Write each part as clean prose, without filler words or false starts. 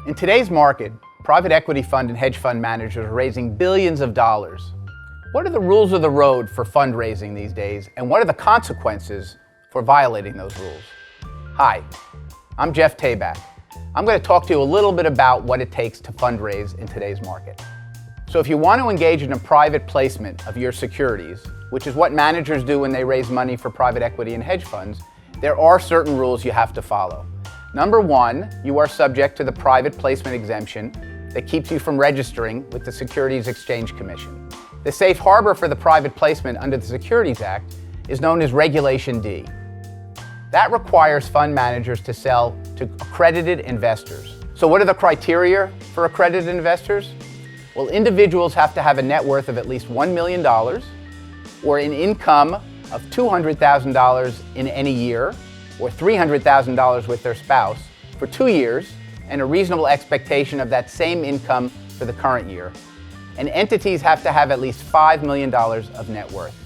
In today's market, private equity fund and hedge fund managers are raising billions of dollars. What are the rules of the road for fundraising these days, and what are the consequences for violating those rules? Hi, I'm Jeff Tabak. I'm going to talk to you a little bit about what it takes to fundraise in today's market. So if you want to engage in a private placement of your securities, which is what managers do when they raise money for private equity and hedge funds, there are certain rules you have to follow. Number one, you are subject to the private placement exemption that keeps you from registering with the Securities Exchange Commission. The safe harbor for the private placement under the Securities Act is known as Regulation D. That requires fund managers to sell to accredited investors. So what are the criteria for accredited investors? Well, individuals have to have a net worth of at least $1 million or an income of $200,000 in any year or $300,000 with their spouse for 2 years and a reasonable expectation of that same income for the current year. And entities have to have at least $5 million of net worth.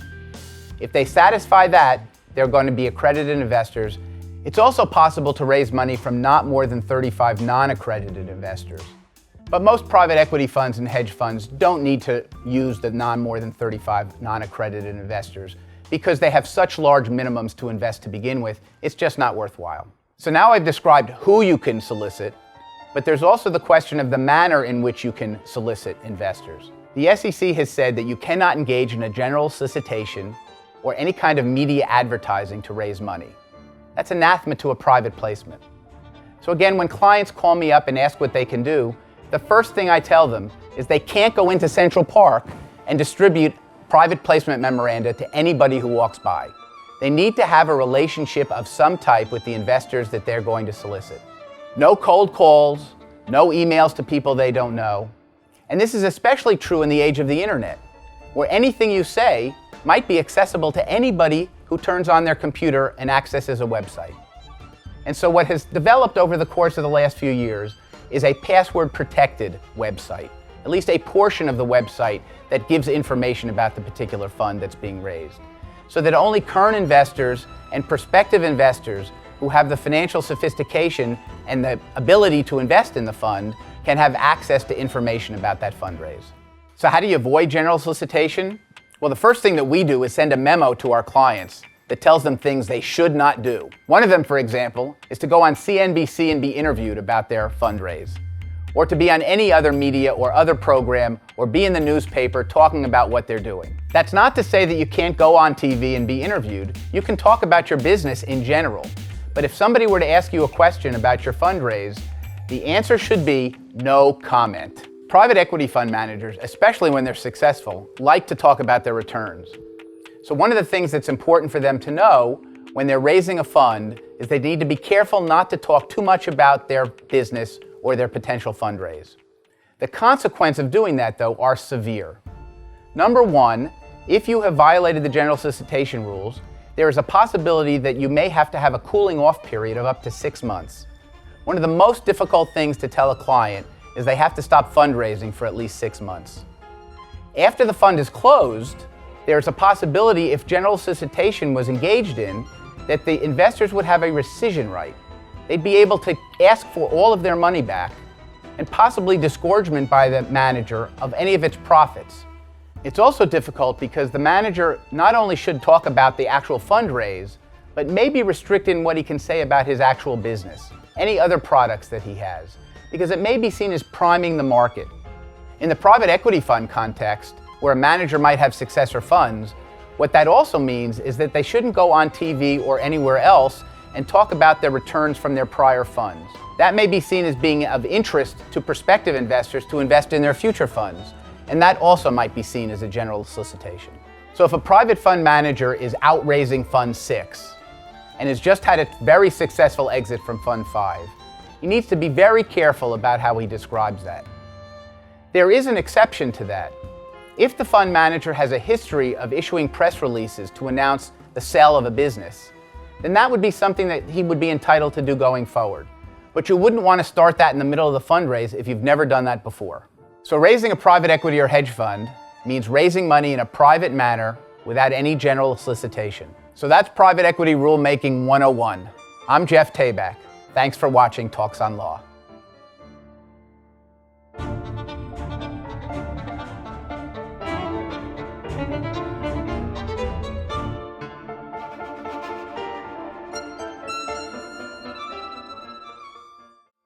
If they satisfy that, they're going to be accredited investors. It's also possible to raise money from not more than 35 non-accredited investors. But most private equity funds and hedge funds don't need to use the more than 35 non-accredited investors because they have such large minimums to invest to begin with, it's just not worthwhile. So now I've described who you can solicit, but there's also the question of the manner in which you can solicit investors. The SEC has said that you cannot engage in a general solicitation or any kind of media advertising to raise money. That's anathema to a private placement. So again, when clients call me up and ask what they can do, the first thing I tell them is they can't go into Central Park and distribute private placement memoranda to anybody who walks by. They need to have a relationship of some type with the investors that they're going to solicit. No cold calls, no emails to people they don't know. And this is especially true in the age of the internet, where anything you say might be accessible to anybody who turns on their computer and accesses a website. And so what has developed over the course of the last few years is a password-protected website, at least a portion of the website that gives information about the particular fund that's being raised, so that only current investors and prospective investors who have the financial sophistication and the ability to invest in the fund can have access to information about that fundraise. So how do you avoid general solicitation? Well, the first thing that we do is send a memo to our clients that tells them things they should not do. One of them, for example, is to go on CNBC and be interviewed about their fundraise, or to be on any other media or other program, or be in the newspaper talking about what they're doing. That's not to say that you can't go on TV and be interviewed. You can talk about your business in general. But if somebody were to ask you a question about your fundraise, the answer should be no comment. Private equity fund managers, especially when they're successful, like to talk about their returns. So one of the things that's important for them to know when they're raising a fund is they need to be careful not to talk too much about their business or their potential fundraise. The consequence of doing that, though, are severe. Number one, if you have violated the general solicitation rules, there is a possibility that you may have to have a cooling off period of up to 6 months. One of the most difficult things to tell a client is they have to stop fundraising for at least 6 months. After the fund is closed, there's a possibility, if general solicitation was engaged in, that the investors would have a rescission right. They'd be able to ask for all of their money back and possibly disgorgement by the manager of any of its profits. It's also difficult because the manager not only should talk about the actual fundraise, but may be restricted in what he can say about his actual business, any other products that he has, because it may be seen as priming the market. In the private equity fund context, where a manager might have successor funds, what that also means is that they shouldn't go on TV or anywhere else and talk about their returns from their prior funds. That may be seen as being of interest to prospective investors to invest in their future funds, and that also might be seen as a general solicitation. So if a private fund manager is outraising Fund 6 and has just had a very successful exit from Fund 5, he needs to be very careful about how he describes that. There is an exception to that. If the fund manager has a history of issuing press releases to announce the sale of a business, then that would be something that he would be entitled to do going forward. But you wouldn't want to start that in the middle of the fundraise if you've never done that before. So raising a private equity or hedge fund means raising money in a private manner without any general solicitation. So that's Private Equity Rulemaking 101. I'm Jeff Tabak. Thanks for watching Talks on Law.